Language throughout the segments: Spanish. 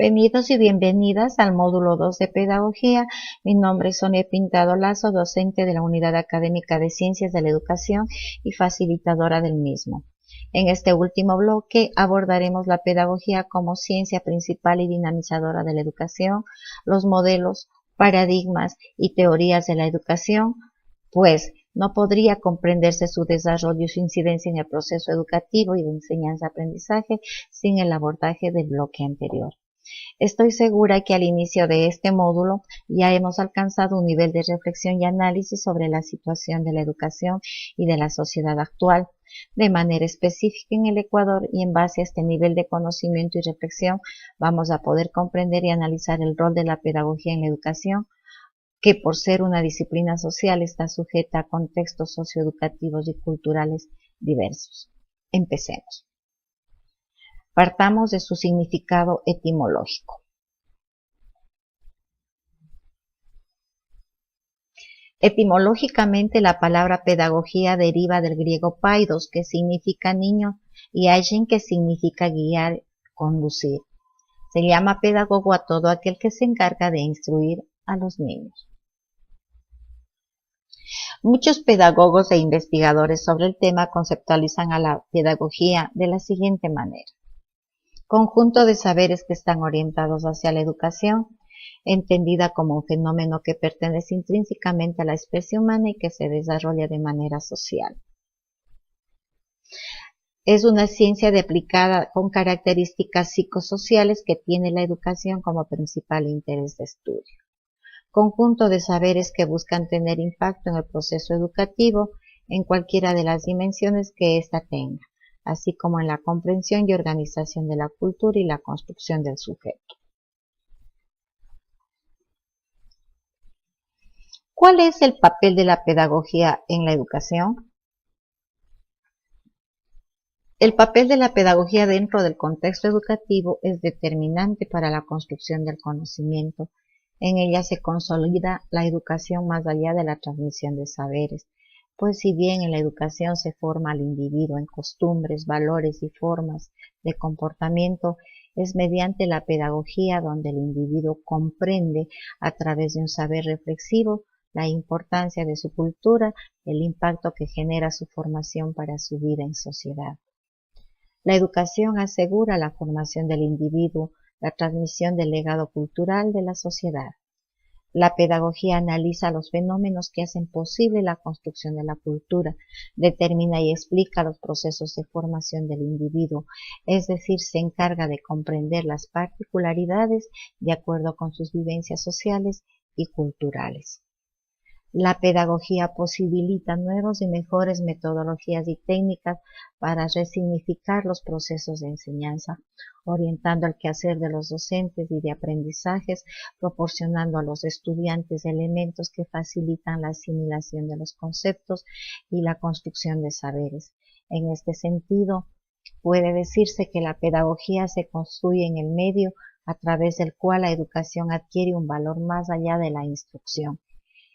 Bienvenidos y bienvenidas al módulo 2 de Pedagogía. Mi nombre es Sonia Pintado Lazo, docente de la Unidad Académica de Ciencias de la Educación y facilitadora del mismo. En este último bloque abordaremos la pedagogía como ciencia principal y dinamizadora de la educación, los modelos, paradigmas y teorías de la educación, pues no podría comprenderse su desarrollo y su incidencia en el proceso educativo y de enseñanza-aprendizaje sin el abordaje del bloque anterior. Estoy segura que al inicio de este módulo ya hemos alcanzado un nivel de reflexión y análisis sobre la situación de la educación y de la sociedad actual, de manera específica en el Ecuador, y en base a este nivel de conocimiento y reflexión vamos a poder comprender y analizar el rol de la pedagogía en la educación, que por ser una disciplina social está sujeta a contextos socioeducativos y culturales diversos. Empecemos. Partamos de su significado etimológico. Etimológicamente, la palabra pedagogía deriva del griego paidos, que significa niño, y agen, que significa guiar, conducir. Se llama pedagogo a todo aquel que se encarga de instruir a los niños. Muchos pedagogos e investigadores sobre el tema conceptualizan a la pedagogía de la siguiente manera: conjunto de saberes que están orientados hacia la educación, entendida como un fenómeno que pertenece intrínsecamente a la especie humana y que se desarrolla de manera social. Es una ciencia aplicada con características psicosociales que tiene la educación como principal interés de estudio. Conjunto de saberes que buscan tener impacto en el proceso educativo en cualquiera de las dimensiones que ésta tenga, así como en la comprensión y organización de la cultura y la construcción del sujeto. ¿Cuál es el papel de la pedagogía en la educación? El papel de la pedagogía dentro del contexto educativo es determinante para la construcción del conocimiento. En ella se consolida la educación más allá de la transmisión de saberes, pues si bien en la educación se forma al individuo en costumbres, valores y formas de comportamiento, es mediante la pedagogía donde el individuo comprende a través de un saber reflexivo la importancia de su cultura, el impacto que genera su formación para su vida en sociedad. La educación asegura la formación del individuo, la transmisión del legado cultural de la sociedad. La pedagogía analiza los fenómenos que hacen posible la construcción de la cultura, determina y explica los procesos de formación del individuo, es decir, se encarga de comprender las particularidades de acuerdo con sus vivencias sociales y culturales. La pedagogía posibilita nuevas y mejores metodologías y técnicas para resignificar los procesos de enseñanza, orientando el quehacer de los docentes y de aprendizajes, proporcionando a los estudiantes elementos que facilitan la asimilación de los conceptos y la construcción de saberes. En este sentido, puede decirse que la pedagogía se construye en el medio a través del cual la educación adquiere un valor más allá de la instrucción.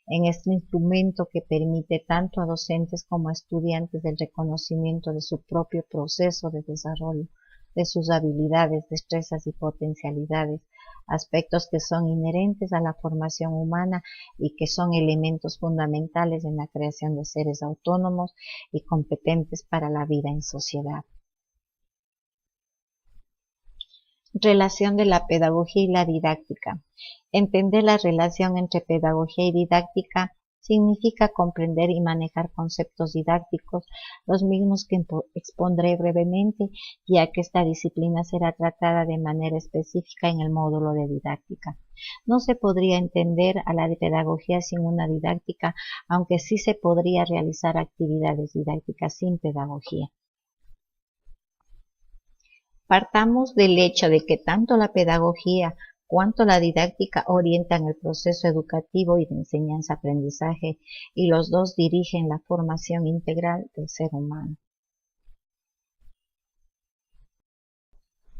En este instrumento que permite tanto a docentes como a estudiantes el reconocimiento de su propio proceso de desarrollo, de sus habilidades, destrezas y potencialidades, aspectos que son inherentes a la formación humana y que son elementos fundamentales en la creación de seres autónomos y competentes para la vida en sociedad. Relación de la pedagogía y la didáctica. Entender la relación entre pedagogía y didáctica significa comprender y manejar conceptos didácticos, los mismos que expondré brevemente, ya que esta disciplina será tratada de manera específica en el módulo de didáctica. No se podría entender a la pedagogía sin una didáctica, aunque sí se podría realizar actividades didácticas sin pedagogía. Partamos del hecho de que tanto la pedagogía cuanto la didáctica orientan el proceso educativo y de enseñanza-aprendizaje, y los dos dirigen la formación integral del ser humano.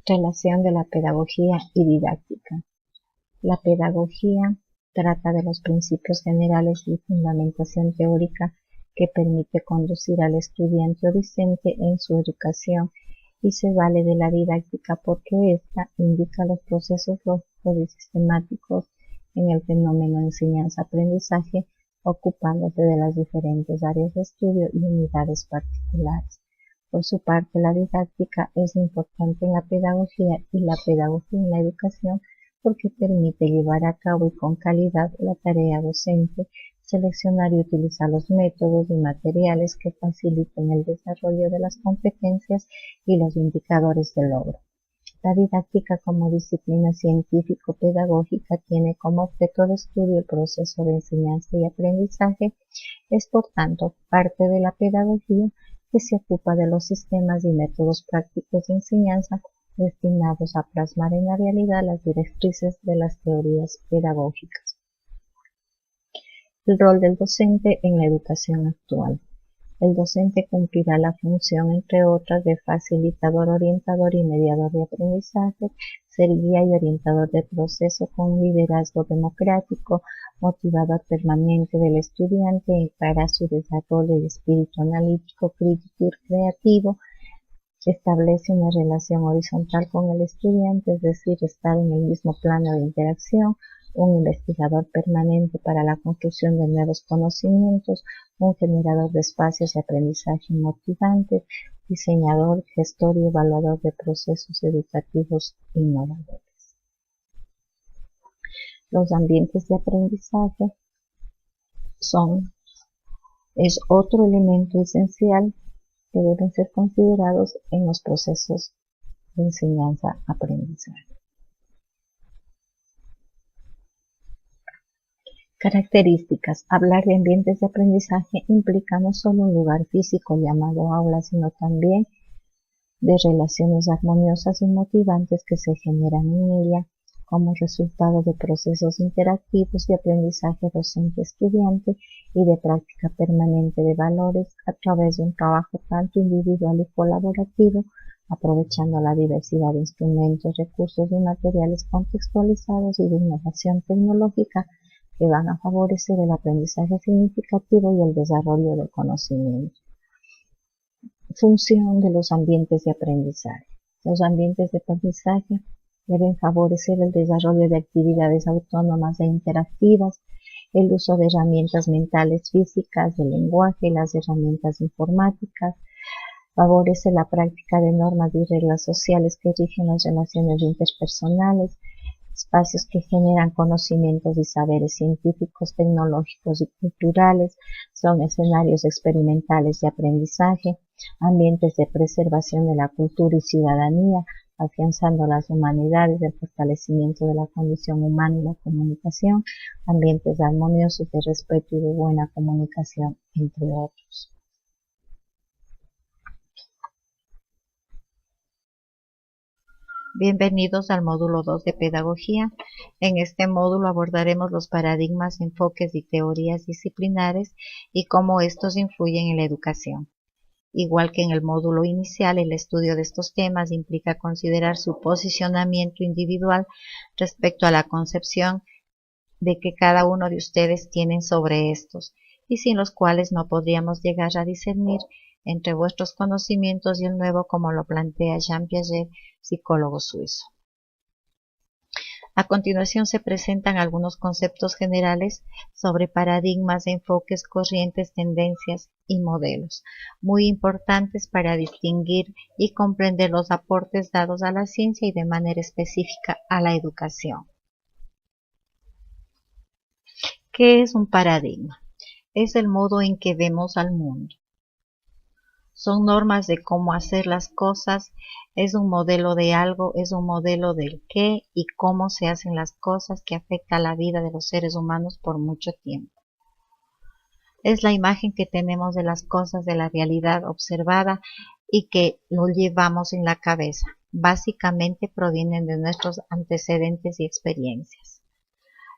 Relación de la pedagogía y didáctica. La pedagogía trata de los principios generales y fundamentación teórica que permite conducir al estudiante o docente en su educación y se vale de la didáctica porque ésta indica los procesos lógicos y sistemáticos en el fenómeno enseñanza-aprendizaje, ocupándose de las diferentes áreas de estudio y unidades particulares. Por su parte, la didáctica es importante en la pedagogía y la pedagogía en la educación porque permite llevar a cabo y con calidad la tarea docente, seleccionar y utilizar los métodos y materiales que faciliten el desarrollo de las competencias y los indicadores de logro. La didáctica como disciplina científico-pedagógica tiene como objeto de estudio el proceso de enseñanza y aprendizaje, es por tanto parte de la pedagogía que se ocupa de los sistemas y métodos prácticos de enseñanza destinados a plasmar en la realidad las directrices de las teorías pedagógicas. El rol del docente en la educación actual. El docente cumplirá la función, entre otras, de facilitador, orientador y mediador de aprendizaje, ser guía y orientador del proceso con un liderazgo democrático, motivador permanente del estudiante para su desarrollo y espíritu analítico, crítico y creativo. Establece una relación horizontal con el estudiante, es decir, estar en el mismo plano de interacción, un investigador permanente para la construcción de nuevos conocimientos, un generador de espacios de aprendizaje motivantes, diseñador, gestor y evaluador de procesos educativos innovadores. Los ambientes de aprendizaje es otro elemento esencial que deben ser considerados en los procesos de enseñanza-aprendizaje. Características. Hablar de ambientes de aprendizaje implica no solo un lugar físico llamado aula, sino también de relaciones armoniosas y motivantes que se generan en ella como resultado de procesos interactivos de aprendizaje docente-estudiante y de práctica permanente de valores a través de un trabajo tanto individual y colaborativo, aprovechando la diversidad de instrumentos, recursos y materiales contextualizados y de innovación tecnológica que van a favorecer el aprendizaje significativo y el desarrollo del conocimiento. Función de los ambientes de aprendizaje. Los ambientes de aprendizaje deben favorecer el desarrollo de actividades autónomas e interactivas, el uso de herramientas mentales físicas, del lenguaje y las herramientas informáticas, favorece la práctica de normas y reglas sociales que rigen las relaciones interpersonales, espacios que generan conocimientos y saberes científicos, tecnológicos y culturales, son escenarios experimentales de aprendizaje, ambientes de preservación de la cultura y ciudadanía, afianzando las humanidades, el fortalecimiento de la condición humana y la comunicación, ambientes armoniosos de respeto y de buena comunicación, entre otros. Bienvenidos al módulo 2 de Pedagogía. En este módulo abordaremos los paradigmas, enfoques y teorías disciplinares y cómo estos influyen en la educación. Igual que en el módulo inicial, el estudio de estos temas implica considerar su posicionamiento individual respecto a la concepción de que cada uno de ustedes tienen sobre estos, y sin los cuales no podríamos llegar a discernir entre vuestros conocimientos y el nuevo, como lo plantea Jean Piaget, psicólogo suizo. A continuación se presentan algunos conceptos generales sobre paradigmas, enfoques, corrientes, tendencias y modelos, muy importantes para distinguir y comprender los aportes dados a la ciencia y de manera específica a la educación. ¿Qué es un paradigma? Es el modo en que vemos al mundo. Son normas de cómo hacer las cosas, es un modelo de algo, es un modelo del qué y cómo se hacen las cosas que afecta a la vida de los seres humanos por mucho tiempo. Es la imagen que tenemos de las cosas, de la realidad observada y que lo llevamos en la cabeza. Básicamente provienen de nuestros antecedentes y experiencias.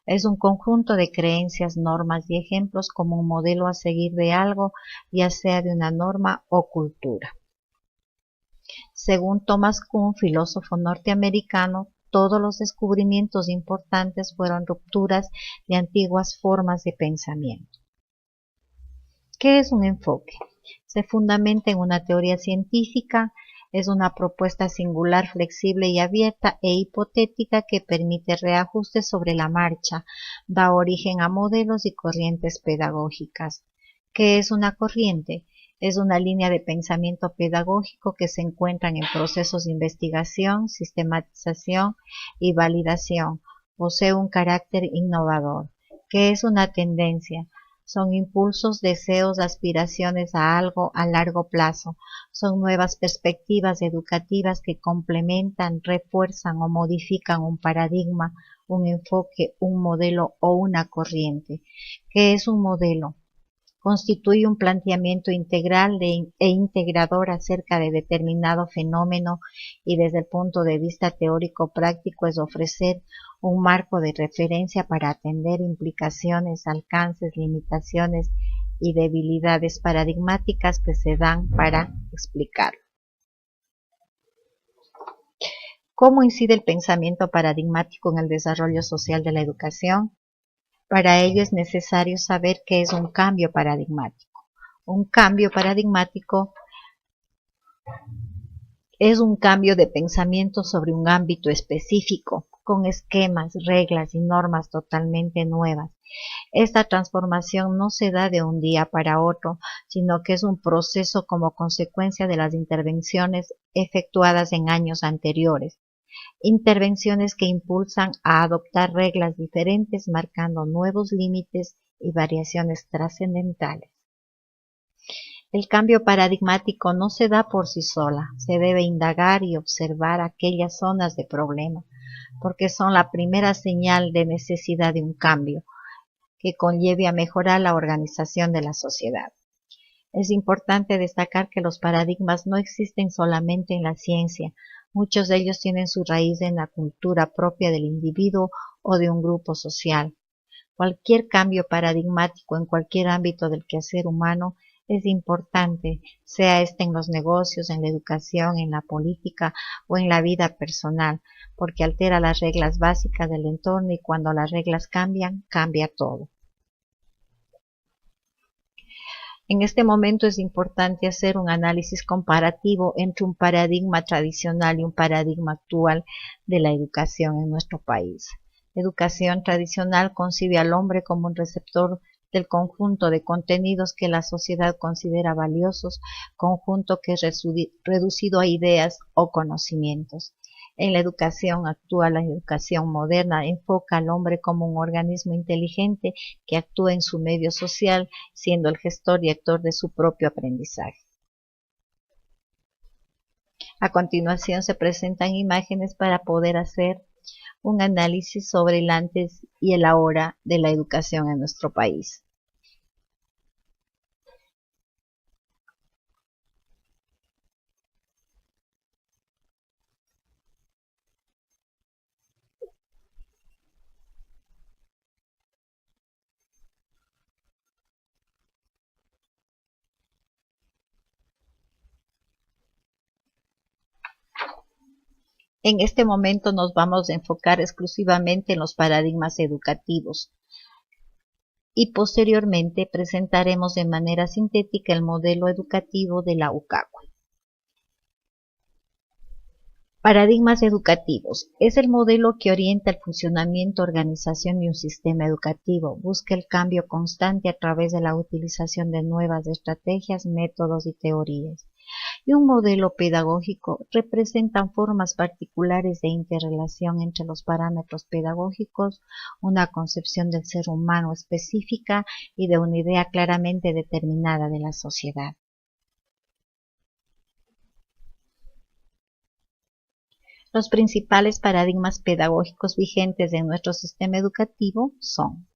Es un conjunto de creencias, normas y ejemplos como un modelo a seguir de algo, ya sea de una norma o cultura. Según Thomas Kuhn, filósofo norteamericano, todos los descubrimientos importantes fueron rupturas de antiguas formas de pensamiento. ¿Qué es un enfoque? Se fundamenta en una teoría científica, Es una propuesta singular, flexible y abierta e hipotética que permite reajustes sobre la marcha, da origen a modelos y corrientes pedagógicas. ¿Qué es una corriente? Es una línea de pensamiento pedagógico que se encuentran en procesos de investigación, sistematización y validación. Posee un carácter innovador. ¿Qué es una tendencia? Son impulsos, deseos, aspiraciones a algo a largo plazo. Son nuevas perspectivas educativas que complementan, refuerzan o modifican un paradigma, un enfoque, un modelo o una corriente. ¿Qué es un modelo? Constituye un planteamiento integral e integrador acerca de determinado fenómeno y desde el punto de vista teórico-práctico es ofrecer un marco de referencia para atender implicaciones, alcances, limitaciones y debilidades paradigmáticas que se dan para explicarlo. ¿Cómo incide el pensamiento paradigmático en el desarrollo social de la educación? Para ello es necesario saber qué es un cambio paradigmático. Un cambio paradigmático es un cambio de pensamiento sobre un ámbito específico, con esquemas, reglas y normas totalmente nuevas. Esta transformación no se da de un día para otro, sino que es un proceso como consecuencia de las intervenciones efectuadas en años anteriores. Intervenciones que impulsan a adoptar reglas diferentes marcando nuevos límites y variaciones trascendentales. El cambio paradigmático no se da por sí sola, se debe indagar y observar aquellas zonas de problema, porque son la primera señal de necesidad de un cambio que conlleve a mejorar la organización de la sociedad. Es importante destacar que los paradigmas no existen solamente en la ciencia, muchos de ellos tienen su raíz en la cultura propia del individuo o de un grupo social. Cualquier cambio paradigmático en cualquier ámbito del quehacer humano es importante, sea este en los negocios, en la educación, en la política o en la vida personal, porque altera las reglas básicas del entorno y cuando las reglas cambian, cambia todo. En este momento es importante hacer un análisis comparativo entre un paradigma tradicional y un paradigma actual de la educación en nuestro país. La educación tradicional concibe al hombre como un receptor del conjunto de contenidos que la sociedad considera valiosos, conjunto que es reducido a ideas o conocimientos. En la educación actual, la educación moderna enfoca al hombre como un organismo inteligente que actúa en su medio social, siendo el gestor y actor de su propio aprendizaje. A continuación se presentan imágenes para poder hacer un análisis sobre el antes y el ahora de la educación en nuestro país. En este momento nos vamos a enfocar exclusivamente en los paradigmas educativos y posteriormente presentaremos de manera sintética el modelo educativo de la UCACUA. Paradigmas educativos. Es el modelo que orienta el funcionamiento, organización de un sistema educativo. Busca el cambio constante a través de la utilización de nuevas estrategias, métodos y teorías. Y un modelo pedagógico representan formas particulares de interrelación entre los parámetros pedagógicos, una concepción del ser humano específica y de una idea claramente determinada de la sociedad. Los principales paradigmas pedagógicos vigentes en nuestro sistema educativo son: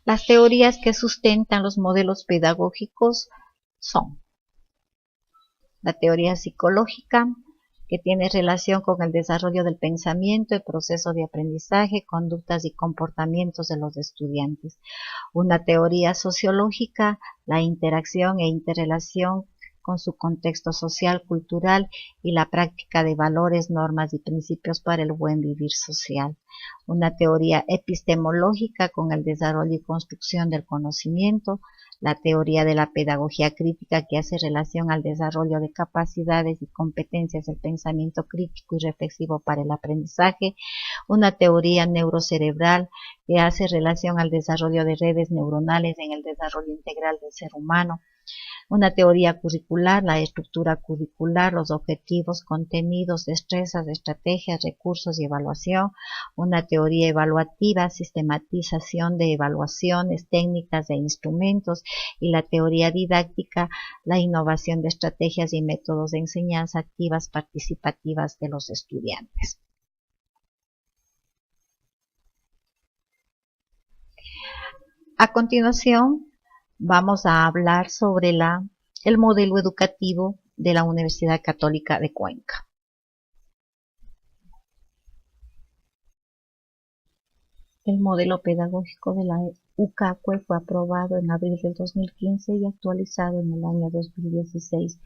las teorías que sustentan los modelos pedagógicos son la teoría psicológica, que tiene relación con el desarrollo del pensamiento, el proceso de aprendizaje, conductas y comportamientos de los estudiantes. Una teoría sociológica, la interacción e interrelación con su contexto social, cultural y la práctica de valores, normas y principios para el buen vivir social. Una teoría epistemológica con el desarrollo y construcción del conocimiento, la teoría de la pedagogía crítica que hace relación al desarrollo de capacidades y competencias del pensamiento crítico y reflexivo para el aprendizaje, una teoría neurocerebral que hace relación al desarrollo de redes neuronales en el desarrollo integral del ser humano, una teoría curricular, la estructura curricular, los objetivos, contenidos, destrezas, estrategias, recursos y evaluación, una teoría evaluativa, sistematización de evaluaciones, técnicas e instrumentos, y la teoría didáctica, la innovación de estrategias y métodos de enseñanza activas participativas de los estudiantes. A continuación, vamos a hablar sobre el modelo educativo de la Universidad Católica de Cuenca. El modelo pedagógico de la UCACUE fue aprobado en abril del 2015 y actualizado en el año 2016.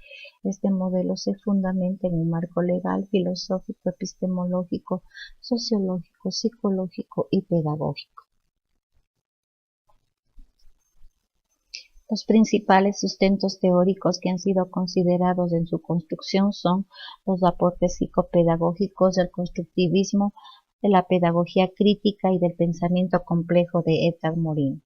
Este modelo se fundamenta en un marco legal, filosófico, epistemológico, sociológico, psicológico y pedagógico. Los principales sustentos teóricos que han sido considerados en su construcción son los aportes psicopedagógicos del constructivismo, de la pedagogía crítica y del pensamiento complejo de Edgar Morin.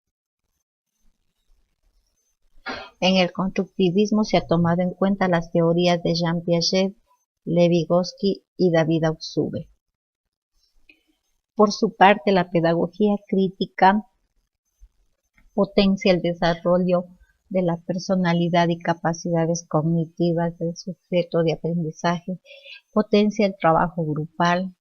En el constructivismo se ha tomado en cuenta las teorías de Jean Piaget, Lev Vygotsky y David Ausubel. Por su parte, la pedagogía crítica potencia el desarrollo de la personalidad y capacidades cognitivas del sujeto de aprendizaje, potencia el trabajo grupal,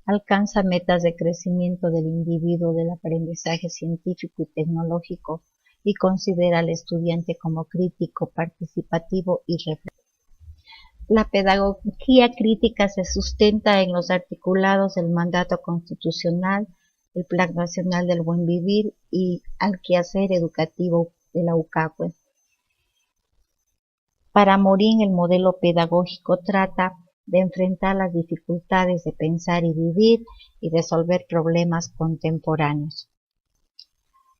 alcanza metas de crecimiento del individuo del aprendizaje científico y tecnológico y considera al estudiante como crítico, participativo y reflexivo. La pedagogía crítica se sustenta en los articulados del mandato constitucional, el Plan Nacional del Buen Vivir y al quehacer educativo de la UCACUE. Para Morin, el modelo pedagógico trata de enfrentar las dificultades de pensar y vivir y resolver problemas contemporáneos.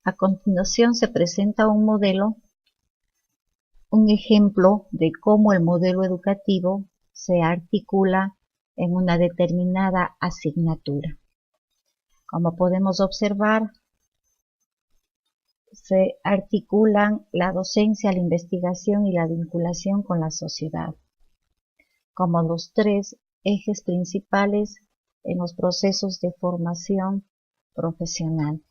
A continuación se presenta un ejemplo de cómo el modelo educativo se articula en una determinada asignatura. Como podemos observar, se articulan la docencia, la investigación y la vinculación con la sociedad como los tres ejes principales en los procesos de formación profesional.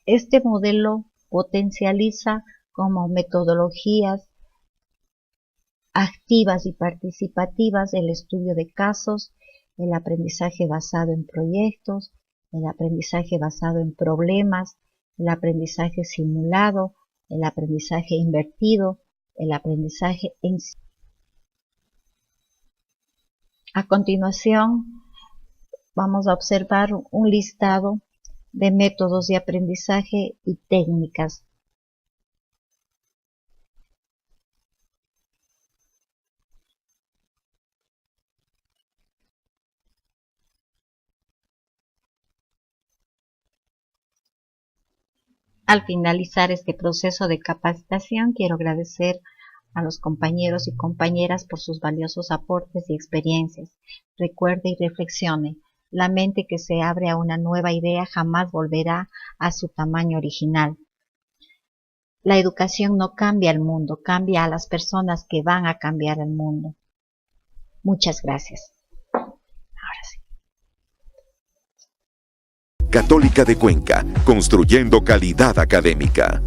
Este modelo potencializa como metodologías activas y participativas el estudio de casos, el aprendizaje basado en proyectos, el aprendizaje basado en problemas, el aprendizaje simulado, el aprendizaje invertido, el aprendizaje en sí. A continuación, vamos a observar un listado de métodos de aprendizaje y técnicas. Al finalizar este proceso de capacitación, quiero agradecer a los compañeros y compañeras por sus valiosos aportes y experiencias. Recuerde y reflexione. La mente que se abre a una nueva idea jamás volverá a su tamaño original. La educación no cambia el mundo, cambia a las personas que van a cambiar el mundo. Muchas gracias. Ahora sí. Católica de Cuenca, construyendo calidad académica.